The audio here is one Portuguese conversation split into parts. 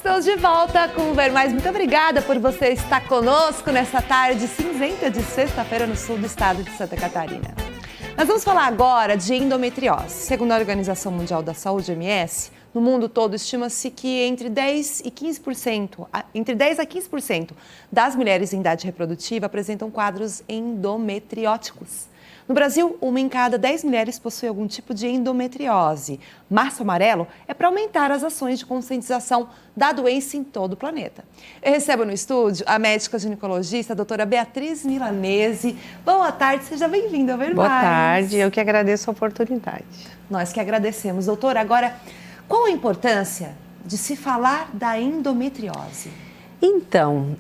Estou de volta com o Ver Mais. Muito obrigada por você estar conosco nessa tarde cinzenta de sexta-feira no sul do estado de Santa Catarina. Nós vamos falar agora de endometriose. Segundo a Organização Mundial da Saúde, OMS, no mundo todo estima-se que entre 10 a 15% das mulheres em idade reprodutiva apresentam quadros endometrióticos. No Brasil, 1 em cada 10 mulheres possui algum tipo de endometriose. Março Amarelo é para aumentar as ações de conscientização da doença em todo o planeta. Eu recebo no estúdio a médica ginecologista, a doutora Beatriz Milanese. Boa tarde, seja bem-vinda ao Ver Mais. Boa tarde, eu que agradeço a oportunidade. Nós que agradecemos, doutora. Agora, qual a importância de se falar da endometriose? Então,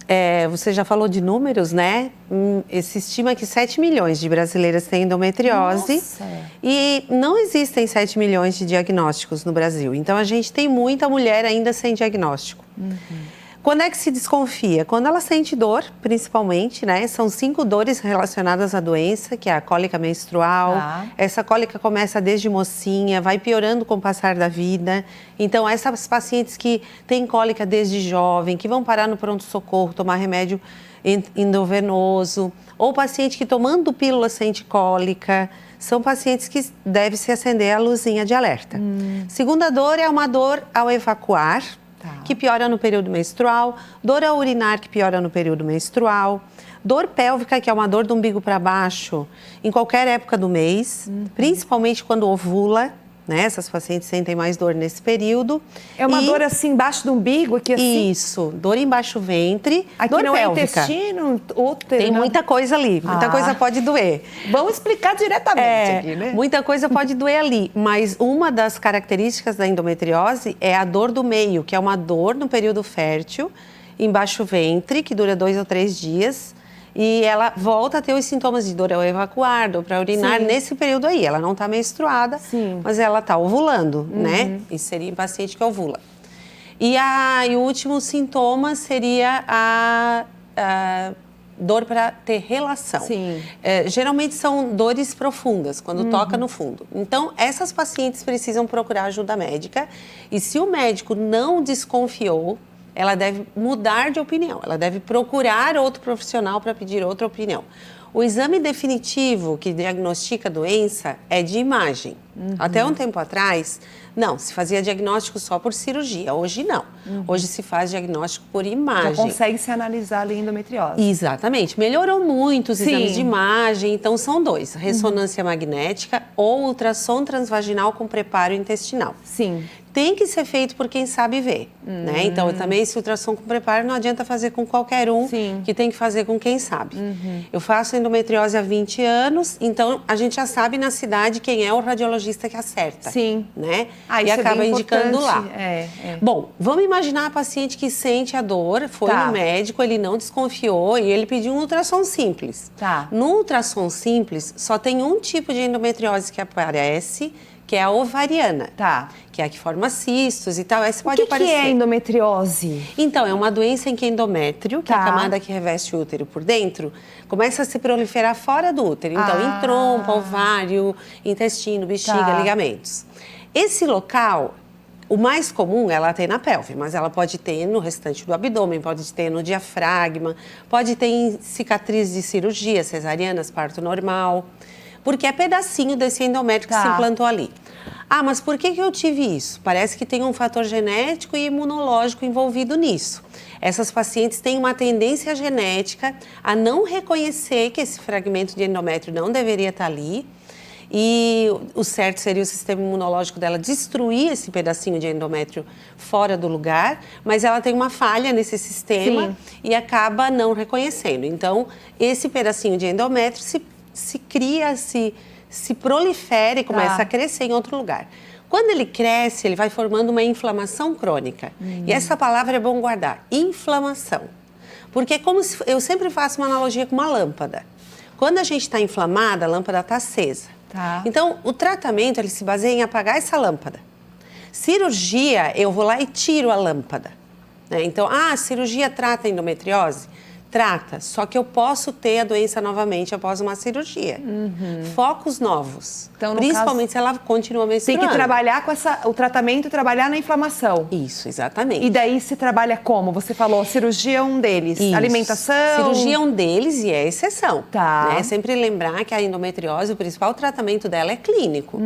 você já falou de números, né? Se estima que 7 milhões de brasileiras têm endometriose. Nossa. E não existem 7 milhões de diagnósticos no Brasil. Então, a gente tem muita mulher ainda sem diagnóstico. Quando é que se desconfia? Quando ela sente dor, principalmente, né? São 5 dores relacionadas à doença, que é a cólica menstrual. Essa cólica começa desde mocinha, vai piorando com o passar da vida. Então, essas pacientes que têm cólica desde jovem, que vão parar no pronto-socorro, tomar remédio endovenoso, ou paciente que tomando pílula sente cólica, são pacientes que deve se acender a luzinha de alerta. Segunda dor é uma dor ao evacuar, que piora no período menstrual, dor ao urinar, que piora no período menstrual, dor pélvica, que é uma dor do umbigo para baixo, em qualquer época do mês, principalmente quando ovula, né? Essas pacientes sentem mais dor nesse período. É uma dor assim, embaixo do umbigo? Aqui, assim? Isso, dor embaixo do ventre, aqui dor não pélvica. É intestino, útero? Tem muita coisa ali, muita coisa pode doer. Vamos explicar diretamente aqui, né? Muita coisa pode doer ali, mas uma das características da endometriose é a dor do meio, que é uma dor no período fértil, embaixo do ventre, que dura 2 ou 3 dias. E ela volta a ter os sintomas de dor ao evacuar, dor para urinar, nesse período aí. Ela não está menstruada, mas ela está ovulando, né? Isso seria em paciente que ovula. E o último sintoma seria a dor para ter relação. Geralmente são dores profundas, quando toca no fundo. Então, essas pacientes precisam procurar ajuda médica. E se o médico não desconfiou, ela deve mudar de opinião, ela deve procurar outro profissional para pedir outra opinião. O exame definitivo que diagnostica a doença é de imagem. Até um tempo atrás, não, se fazia diagnóstico só por cirurgia, hoje não. Hoje se faz diagnóstico por imagem. Já consegue se analisar ali a endometriose. Exatamente, melhorou muito os exames de imagem, então são 2, ressonância magnética ou ultrassom transvaginal com preparo intestinal. Tem que ser feito por quem sabe ver, né? Então, também esse ultrassom com preparo não adianta fazer com qualquer um, que tem que fazer com quem sabe. Eu faço endometriose há 20 anos, então a gente já sabe na cidade quem é o radiologista que acerta, né? E acaba indicando lá. Bom, vamos imaginar a paciente que sente a dor, foi no médico, ele não desconfiou e ele pediu um ultrassom simples. No ultrassom simples, só tem um tipo de endometriose que aparece, que é a ovariana, que é a que forma cistos e tal. Essa pode aparecer. O que é endometriose? Então, é uma doença em que endométrio, que é a camada que reveste o útero por dentro, começa a se proliferar fora do útero. Então, em trompa, ovário, intestino, bexiga, ligamentos. Esse local, o mais comum, ela tem na pelve, mas ela pode ter no restante do abdômen, pode ter no diafragma, pode ter em cicatriz de cirurgia, cesarianas, parto normal, porque é pedacinho desse endométrio que se implantou ali. Mas por que eu tive isso? Parece que tem um fator genético e imunológico envolvido nisso. Essas pacientes têm uma tendência genética a não reconhecer que esse fragmento de endométrio não deveria estar ali. E o certo seria o sistema imunológico dela destruir esse pedacinho de endométrio fora do lugar, mas ela tem uma falha nesse sistema e acaba não reconhecendo. Então, esse pedacinho de endométrio se cria, se prolifera e começa a crescer em outro lugar. Quando ele cresce, ele vai formando uma inflamação crônica. E essa palavra é bom guardar, inflamação. Porque é como se, eu sempre faço uma analogia com uma lâmpada. Quando a gente está inflamada, a lâmpada está acesa. Então, o tratamento, ele se baseia em apagar essa lâmpada. Cirurgia, eu vou lá e tiro a lâmpada. Né? Então, a cirurgia trata a endometriose? Trata, só que eu posso ter a doença novamente após uma cirurgia. Focos novos, Então, no principalmente se ela continua menstruando. Tem que trabalhar com o tratamento e trabalhar na inflamação. Isso, exatamente. E daí se trabalha como? Você falou, cirurgia é um deles. Isso. Alimentação. Cirurgia é um deles e é exceção. Tá. Né? Sempre lembrar que a endometriose, o principal tratamento dela é clínico.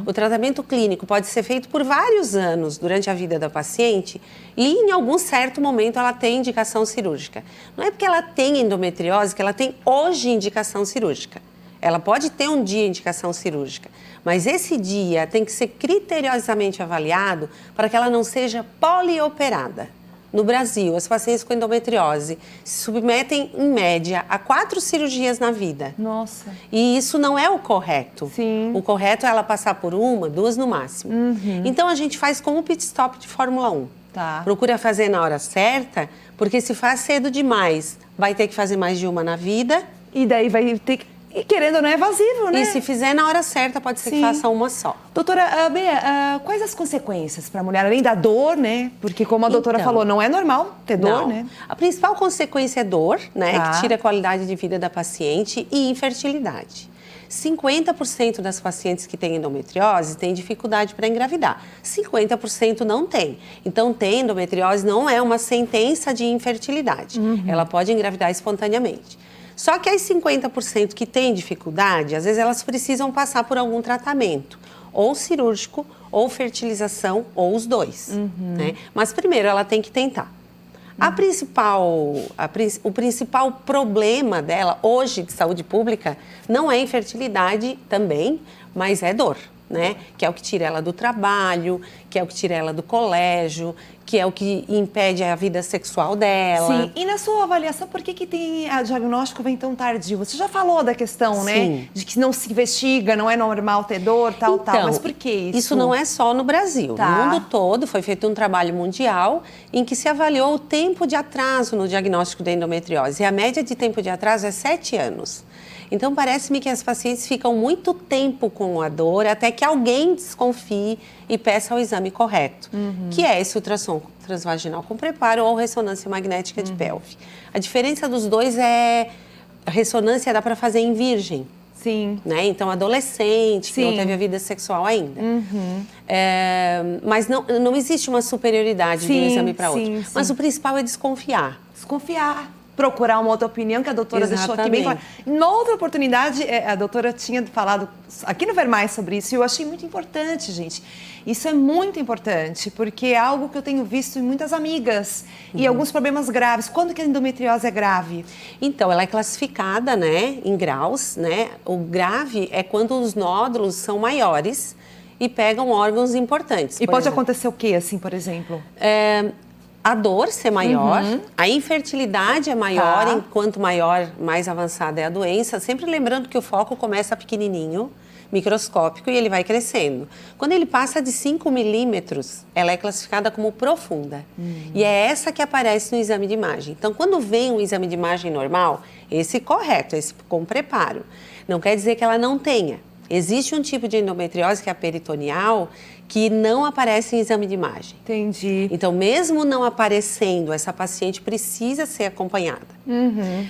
O tratamento clínico pode ser feito por vários anos durante a vida da paciente e em algum certo momento ela tem indicação cirúrgica. Não é porque ela tem endometriose que ela tem hoje indicação cirúrgica. Ela pode ter um dia indicação cirúrgica, mas esse dia tem que ser criteriosamente avaliado para que ela não seja polioperada. No Brasil, as pacientes com endometriose se submetem, em média, a 4 cirurgias na vida. Nossa. E isso não é o correto. Sim. O correto é ela passar por 1, 2 no máximo. Então, a gente faz como o pit stop de Fórmula 1. Tá. Procura fazer na hora certa, porque se faz cedo demais, vai ter que fazer mais de uma na vida. E daí vai ter que... E querendo ou não, é evasivo, né? E se fizer na hora certa, pode ser que Sim. faça uma só. Doutora Bea, quais as consequências para a mulher, além da dor, né? Porque como a doutora Então, falou, não é normal ter dor, não. né? A principal consequência é dor, né? Tá. Que tira a qualidade de vida da paciente, e infertilidade. 50% das pacientes que têm endometriose têm dificuldade para engravidar. 50% não tem. Então, ter endometriose não é uma sentença de infertilidade. Ela pode engravidar espontaneamente. Só que as 50% que têm dificuldade, às vezes elas precisam passar por algum tratamento, ou cirúrgico, ou fertilização, ou os dois. Né? Mas primeiro ela tem que tentar. O principal problema dela hoje de saúde pública não é infertilidade também, mas é dor, né? Que é o que tira ela do trabalho, que é o que tira ela do colégio, que é o que impede a vida sexual dela. Sim, e na sua avaliação, por que tem o diagnóstico vem tão tardio? Você já falou da questão, né? Sim. De que não se investiga, não é normal ter dor, tal, mas por que isso? Isso não é só no Brasil. Tá. No mundo todo foi feito um trabalho mundial em que se avaliou o tempo de atraso no diagnóstico da endometriose. E a média de tempo de atraso é 7 anos. Então, parece-me que as pacientes ficam muito tempo com a dor até que alguém desconfie e peça o exame correto, que é esse ultrassom transvaginal com preparo ou ressonância magnética de pelve. A diferença dos dois é a ressonância dá para fazer em virgem. Sim. Né? Então, adolescente, que não Sim. teve a vida sexual ainda. Mas não existe uma superioridade de um exame para outro. sim. Mas o principal é desconfiar. Desconfiar. Procurar uma outra opinião que a doutora deixou aqui bem clara. Em outra oportunidade, a doutora tinha falado aqui no Ver Mais sobre isso e eu achei muito importante, gente. Isso é muito importante, porque é algo que eu tenho visto em muitas amigas e alguns problemas graves. Quando que a endometriose é grave? Então, ela é classificada, né, em graus, né? O grave é quando os nódulos são maiores e pegam órgãos importantes. E por pode exemplo. acontecer o quê, assim, por exemplo? A dor ser maior, a infertilidade é maior, Tá. enquanto maior, mais avançada é a doença. Sempre lembrando que o foco começa pequenininho, microscópico, e ele vai crescendo. Quando ele passa de 5 milímetros, ela é classificada como profunda. E é essa que aparece no exame de imagem. Então, quando vem um exame de imagem normal, esse correto, esse com preparo, não quer dizer que ela não tenha. Existe um tipo de endometriose, que é a peritoneal, que não aparece em exame de imagem. Entendi. Então, mesmo não aparecendo, essa paciente precisa ser acompanhada.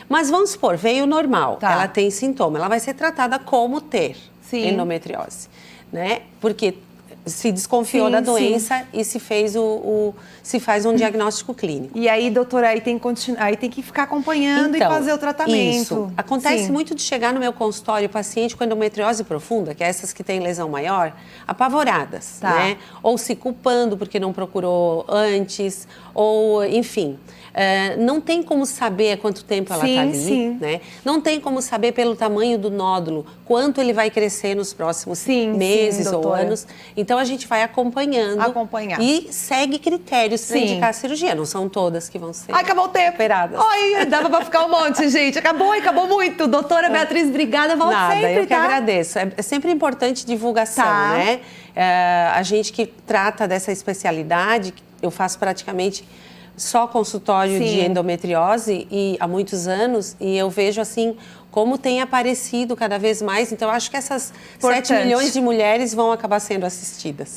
Mas vamos supor, veio normal, Tá. ela tem sintoma, ela vai ser tratada como ter Sim. endometriose, né? Porque se desconfiou Sim, da sim. doença e se faz um diagnóstico clínico. E aí, doutora, aí tem que ficar acompanhando e fazer o tratamento. Isso. Acontece Sim. muito de chegar no meu consultório paciente com endometriose profunda, que é essas que têm lesão maior, apavoradas, Tá. né? Ou se culpando porque não procurou antes, ou enfim. Não tem como saber há quanto tempo ela Sim, está ali, sim. né? Não tem como saber pelo tamanho do nódulo quanto ele vai crescer nos próximos Sim, meses sim, ou doutora. anos. Então a gente vai acompanhando Acompanhar. e segue critérios para Sim. indicar a cirurgia. Não são todas que vão ser Ai, acabou o tempo. operadas. Ai, dava pra ficar um monte, gente. Acabou e acabou muito. Doutora Beatriz, obrigada. Volte Nada, sempre, eu que tá? agradeço. É sempre importante divulgação, Tá. né? A gente que trata dessa especialidade, eu faço praticamente só consultório Sim. de endometriose e há muitos anos, e eu vejo assim como tem aparecido cada vez mais. Então, eu acho que essas 7 Importante. milhões de mulheres vão acabar sendo assistidas.